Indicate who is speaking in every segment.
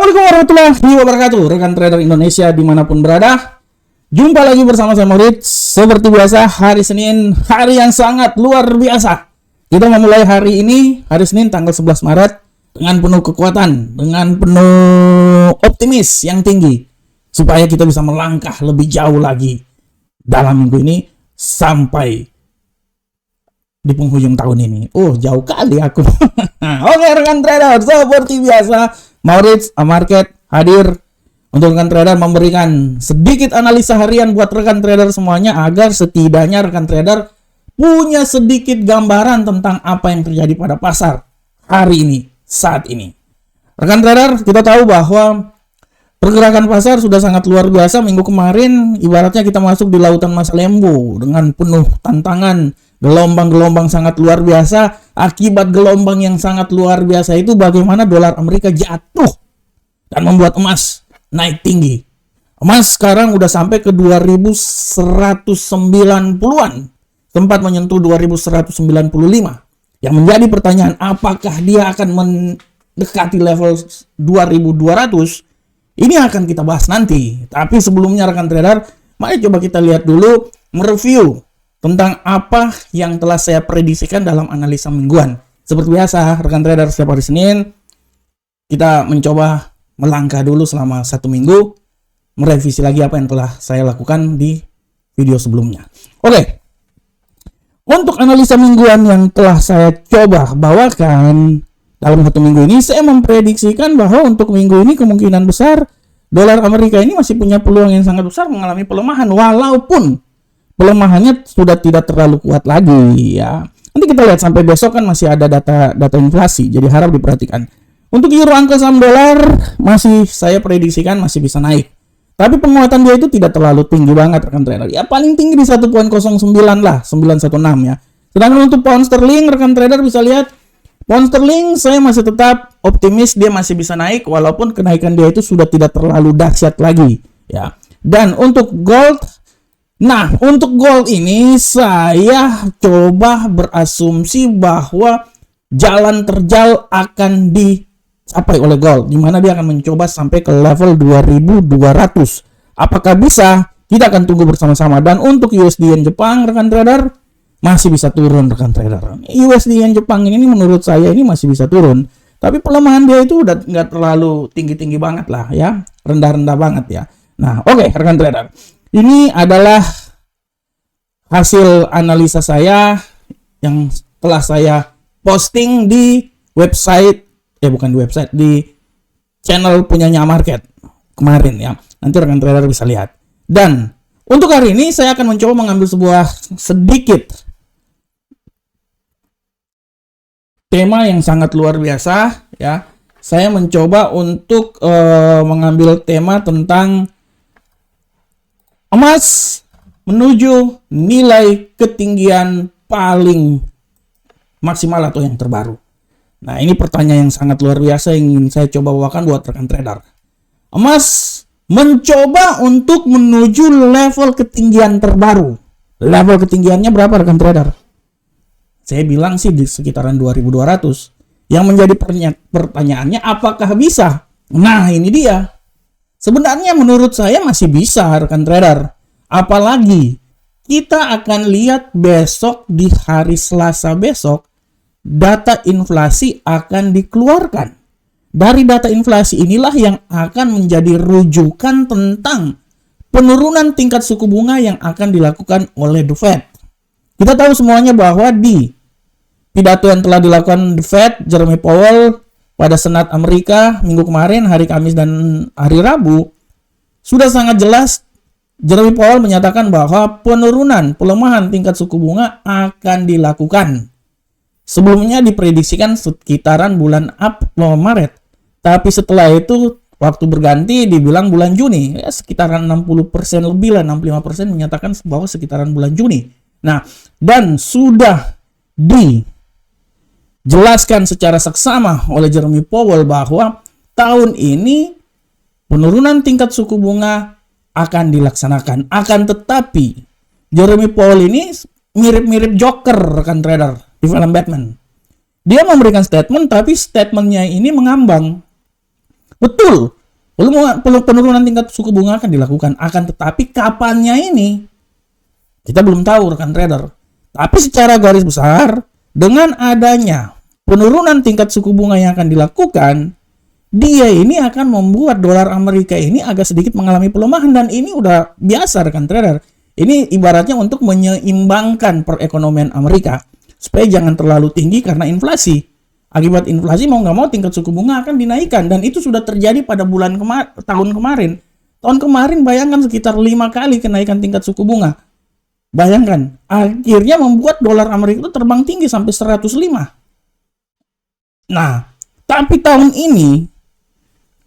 Speaker 1: Assalamualaikum warahmatullahi wabarakatuh, rekan trader Indonesia dimanapun berada. Jumpa lagi bersama saya Maurits. Seperti biasa, hari Senin, hari yang sangat luar biasa. Kita memulai hari ini, hari Senin tanggal 11 Maret, dengan penuh kekuatan, dengan penuh optimis yang tinggi, supaya kita bisa melangkah lebih jauh lagi dalam minggu ini sampai di penghujung tahun ini. Jauh kali aku. Oke, rekan trader, seperti biasa, Maurits Market hadir untuk rekan trader memberikan sedikit analisa harian buat rekan trader semuanya, agar setidaknya rekan trader punya sedikit gambaran tentang apa yang terjadi pada pasar hari ini, saat ini. Rekan trader, kita tahu bahwa pergerakan pasar sudah sangat luar biasa. Minggu kemarin ibaratnya kita masuk di lautan masa lembu dengan penuh tantangan, gelombang-gelombang sangat luar biasa. Akibat gelombang yang sangat luar biasa itu, bagaimana dolar Amerika jatuh dan membuat emas naik tinggi. Emas sekarang udah sampai ke 2190-an, sempat menyentuh 2195. Yang menjadi pertanyaan, apakah dia akan mendekati level 2200? Ini akan kita bahas nanti. Tapi sebelumnya rekan trader, mari coba kita lihat dulu, mereview tentang apa yang telah saya prediksikan dalam analisa mingguan. Seperti biasa, rekan trader, setiap hari Senin kita mencoba melangkah dulu selama 1 minggu, merevisi lagi apa yang telah saya lakukan di video sebelumnya. Oke, untuk analisa mingguan yang telah saya coba bawakan dalam 1 minggu ini, saya memprediksikan bahwa untuk minggu ini kemungkinan besar dolar Amerika ini masih punya peluang yang sangat besar mengalami pelemahan, walaupun pelemahannya sudah tidak terlalu kuat lagi ya. Nanti kita lihat sampai besok kan masih ada data inflasi, jadi harap diperhatikan. Untuk euro angka saham dolar masih saya prediksikan masih bisa naik. Tapi penguatan dia itu tidak terlalu tinggi banget rekan trader. Ya paling tinggi di 1.09 lah, 916 ya. Sedangkan untuk pound sterling rekan trader bisa lihat, pound sterling saya masih tetap optimis dia masih bisa naik, walaupun kenaikan dia itu sudah tidak terlalu dahsyat lagi ya. Dan untuk gold, nah, untuk gold ini saya coba berasumsi bahwa jalan terjal akan dicapai oleh gold, di mana dia akan mencoba sampai ke level 2200. Apakah bisa? Kita akan tunggu bersama-sama. Dan untuk USD Yen Jepang rekan trader masih bisa turun rekan trader. USD Yen Jepang ini menurut saya ini masih bisa turun, tapi pelemahan dia itu udah nggak terlalu tinggi-tinggi banget lah ya, rendah-rendah banget ya. Nah, oke, rekan trader. Ini adalah hasil analisa saya yang telah saya posting di website, bukan di website, di channel punyanya Market kemarin ya. Nanti rekan trader bisa lihat. Dan untuk hari ini saya akan mencoba mengambil sebuah sedikit tema yang sangat luar biasa ya. Saya mencoba untuk mengambil tema tentang emas menuju nilai ketinggian paling maksimal atau yang terbaru. Nah, ini pertanyaan yang sangat luar biasa yang ingin saya coba bawakan buat rekan trader. Emas mencoba untuk menuju level ketinggian terbaru. Level ketinggiannya berapa rekan trader? Saya bilang sih di sekitaran 2200. Yang menjadi pertanyaannya, apakah bisa? Nah, ini dia. Sebenarnya menurut saya masih bisa rekan trader. Apalagi kita akan lihat besok, di hari Selasa besok, data inflasi akan dikeluarkan. Dari data inflasi inilah yang akan menjadi rujukan tentang penurunan tingkat suku bunga yang akan dilakukan oleh The Fed. Kita tahu semuanya bahwa di pidato yang telah dilakukan The Fed, Jerome Powell pada Senat Amerika minggu kemarin, hari Kamis dan hari Rabu, sudah sangat jelas Jerome Powell menyatakan bahwa pelemahan tingkat suku bunga akan dilakukan. Sebelumnya diprediksikan sekitaran bulan Maret. Tapi setelah itu waktu berganti dibilang bulan Juni. Ya, sekitaran 60% lebih lah, 65% menyatakan bahwa sekitaran bulan Juni. Nah, dan sudah dijelaskan secara seksama oleh Jerome Powell bahwa tahun ini penurunan tingkat suku bunga akan dilaksanakan. Akan tetapi Jerome Powell ini mirip-mirip Joker rekan trader di film Batman. Dia memberikan statement, tapi statementnya ini mengambang. Betul, penurunan tingkat suku bunga akan dilakukan. Akan tetapi kapannya ini kita belum tahu rekan trader. Tapi secara garis besar, dengan adanya penurunan tingkat suku bunga yang akan dilakukan, dia ini akan membuat dolar Amerika ini agak sedikit mengalami pelemahan, dan ini udah biasa rekan trader. Ini ibaratnya untuk menyeimbangkan perekonomian Amerika supaya jangan terlalu tinggi karena inflasi. Akibat inflasi mau nggak mau tingkat suku bunga akan dinaikkan, dan itu sudah terjadi pada tahun kemarin. Tahun kemarin bayangkan sekitar 5 kali kenaikan tingkat suku bunga. Bayangkan, akhirnya membuat dolar Amerika itu terbang tinggi sampai 105. Nah, tapi tahun ini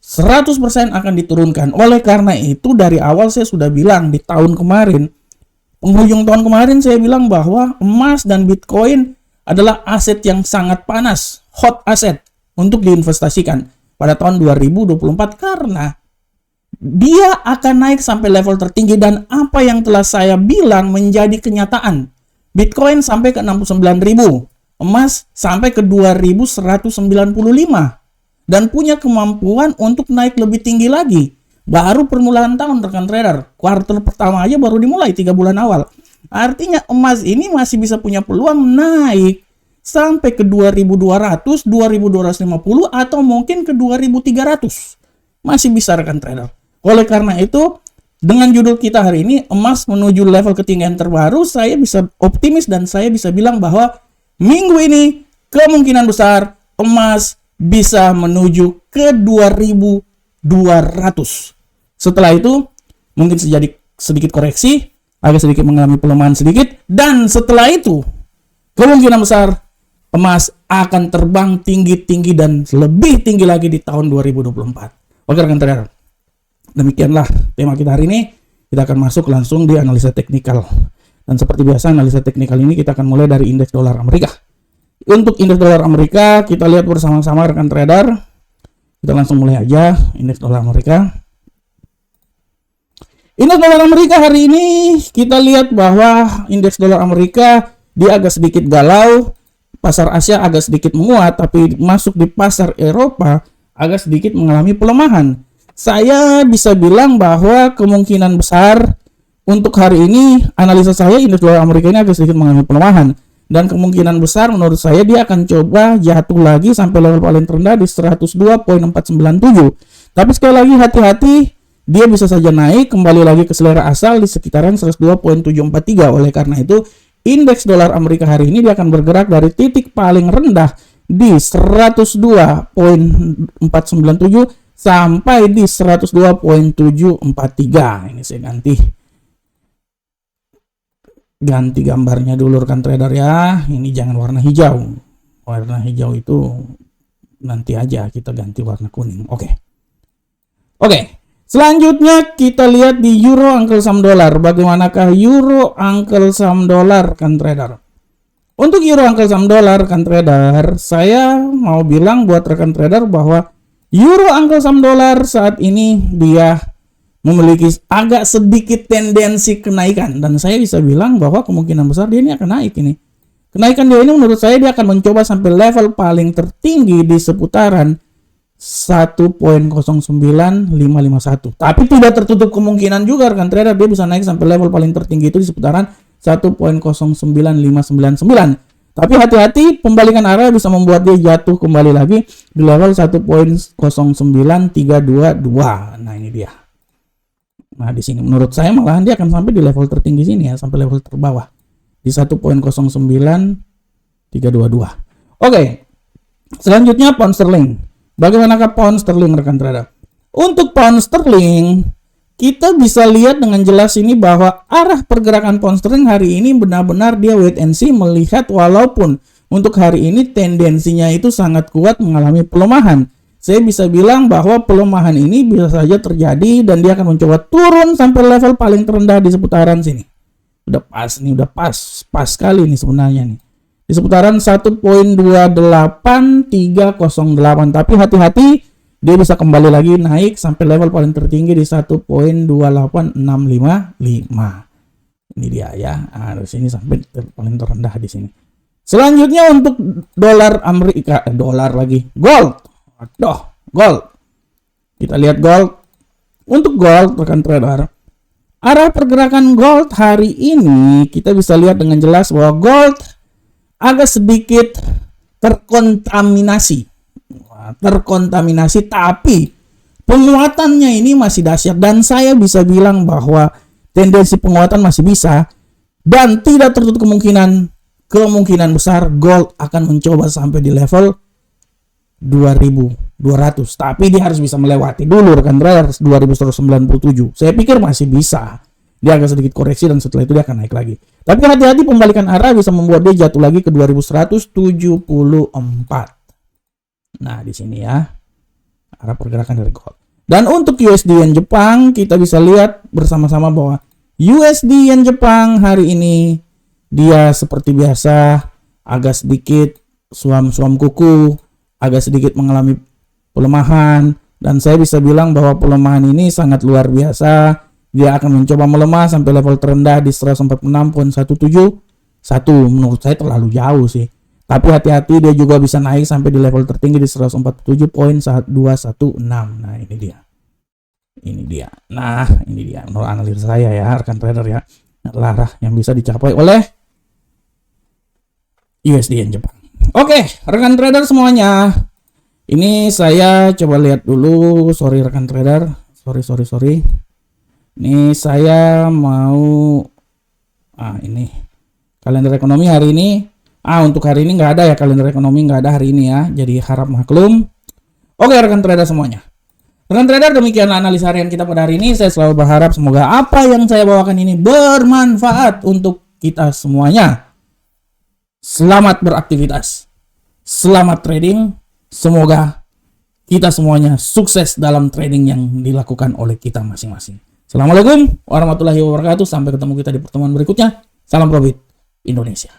Speaker 1: 100% akan diturunkan. Oleh karena itu dari awal saya sudah bilang di tahun kemarin, penghujung tahun kemarin saya bilang bahwa emas dan Bitcoin adalah aset yang sangat panas, hot asset untuk diinvestasikan pada tahun 2024 karena dia akan naik sampai level tertinggi, dan apa yang telah saya bilang menjadi kenyataan. Bitcoin sampai ke 69.000, emas sampai ke 2.195 dan punya kemampuan untuk naik lebih tinggi lagi. Baru permulaan tahun rekan trader, kuartal pertama aja baru dimulai 3 bulan awal. Artinya emas ini masih bisa punya peluang naik sampai ke 2.200, 2.250 atau mungkin ke 2.300. Masih bisa rekan trader. Oleh karena itu, dengan judul kita hari ini, emas menuju level ketinggian terbaru, saya bisa optimis dan saya bisa bilang bahwa minggu ini kemungkinan besar emas bisa menuju ke 2.200. Setelah itu, mungkin terjadi sedikit koreksi, agak sedikit mengalami pelemahan sedikit, dan setelah itu, kemungkinan besar emas akan terbang tinggi-tinggi dan lebih tinggi lagi di tahun 2024. Oke rekan trader, demikianlah tema kita hari ini. Kita akan masuk langsung di analisa teknikal. Dan seperti biasa, analisa teknikal ini kita akan mulai dari indeks dolar Amerika. Untuk indeks dolar Amerika, kita lihat bersama-sama rekan trader. Kita langsung mulai aja indeks dolar Amerika. Indeks dolar Amerika hari ini kita lihat bahwa indeks dolar Amerika dia agak sedikit galau. Pasar Asia agak sedikit menguat, tapi masuk di pasar Eropa agak sedikit mengalami pelemahan. Saya bisa bilang bahwa kemungkinan besar untuk hari ini, analisa saya indeks dolar Amerika ini agak sedikit mengalami pelemahan. Dan kemungkinan besar menurut saya dia akan coba jatuh lagi sampai level paling terendah di 102.497. Tapi sekali lagi hati-hati, dia bisa saja naik kembali lagi ke selera asal di sekitaran 102.743. Oleh karena itu, indeks dolar Amerika hari ini dia akan bergerak dari titik paling rendah di 102.497 sampai di 102.743. Ini saya ganti gambarnya dulu rekan trader ya. Ini jangan warna hijau. Warna hijau itu nanti aja, kita ganti warna kuning. Oke. Selanjutnya kita lihat di euro angkel saham dolar. Bagaimanakah euro angkel saham dolar rekan trader? Untuk euro angkel saham dolar rekan trader, saya mau bilang buat rekan trader bahwa euro angkel saham dolar saat ini dia memiliki agak sedikit tendensi kenaikan, dan saya bisa bilang bahwa kemungkinan besar dia ini akan naik ini. Kenaikan dia ini menurut saya dia akan mencoba sampai level paling tertinggi di seputaran 1.09551. Tapi tidak tertutup kemungkinan juga rekan trader dia bisa naik sampai level paling tertinggi itu di seputaran 1.09599. Tapi hati-hati, pembalikan arah bisa membuat dia jatuh kembali lagi di level 1.09322. Nah, ini dia. Nah, di sini menurut saya malahan dia akan sampai di level tertinggi sini ya, sampai level terbawah di 1.09322. Oke. Selanjutnya pound sterling. Bagaimanakah pound sterling rekan trader? Untuk pound sterling, kita bisa lihat dengan jelas ini bahwa arah pergerakan pound sterling hari ini benar-benar dia wait and see, melihat walaupun untuk hari ini tendensinya itu sangat kuat mengalami pelemahan. Saya bisa bilang bahwa pelemahan ini bisa saja terjadi dan dia akan mencoba turun sampai level paling terendah di seputaran sini. Udah pas nih, udah pas sekali nih sebenarnya nih. Di seputaran 1.28308, tapi hati-hati dia bisa kembali lagi naik sampai level paling tertinggi di 1.28655. Ini dia ya. Nah, dari sini sampai paling terendah di sini. Selanjutnya untuk dolar Amerika, gold. Gold. Kita lihat gold. Untuk gold, rekan trader, arah pergerakan gold hari ini kita bisa lihat dengan jelas bahwa gold agak sedikit terkontaminasi. Tapi penguatannya ini masih dahsyat dan saya bisa bilang bahwa tendensi penguatan masih bisa dan tidak tertutup kemungkinan besar gold akan mencoba sampai di level 2200, tapi dia harus bisa melewati dulu rekan trader 2197. Saya pikir masih bisa. Dia agak sedikit koreksi dan setelah itu dia akan naik lagi. Tapi hati-hati, pembalikan arah bisa membuat dia jatuh lagi ke 2174. Nah, di sini ya arah pergerakan dari gold. Dan untuk USD Yen Jepang, kita bisa lihat bersama-sama bahwa USD Yen Jepang hari ini dia seperti biasa agak sedikit suam-suam kuku, agak sedikit mengalami pelemahan, dan saya bisa bilang bahwa pelemahan ini sangat luar biasa. Dia akan mencoba melemah sampai level terendah di 146.171. Menurut saya terlalu jauh sih. Tapi hati-hati, dia juga bisa naik sampai di level tertinggi di 147.216. Nah, ini dia. Nah, ini dia menurut analisa saya ya, rekan trader ya. Adalah arah yang bisa dicapai oleh USD Yen Jepang. Oke, rekan trader semuanya. Ini saya coba lihat dulu. Sorry rekan trader. Sorry. Ini saya mau ini kalender ekonomi hari ini. Untuk hari ini nggak ada ya, kalender ekonomi nggak ada hari ini ya. Jadi harap maklum. Oke rekan trader semuanya. Rekan trader, demikian analisa harian kita pada hari ini. Saya selalu berharap semoga apa yang saya bawakan ini bermanfaat untuk kita semuanya. Selamat beraktivitas. Selamat trading. Semoga kita semuanya sukses dalam trading yang dilakukan oleh kita masing-masing. Assalamualaikum warahmatullahi wabarakatuh. Sampai ketemu kita di pertemuan berikutnya. Salam profit Indonesia.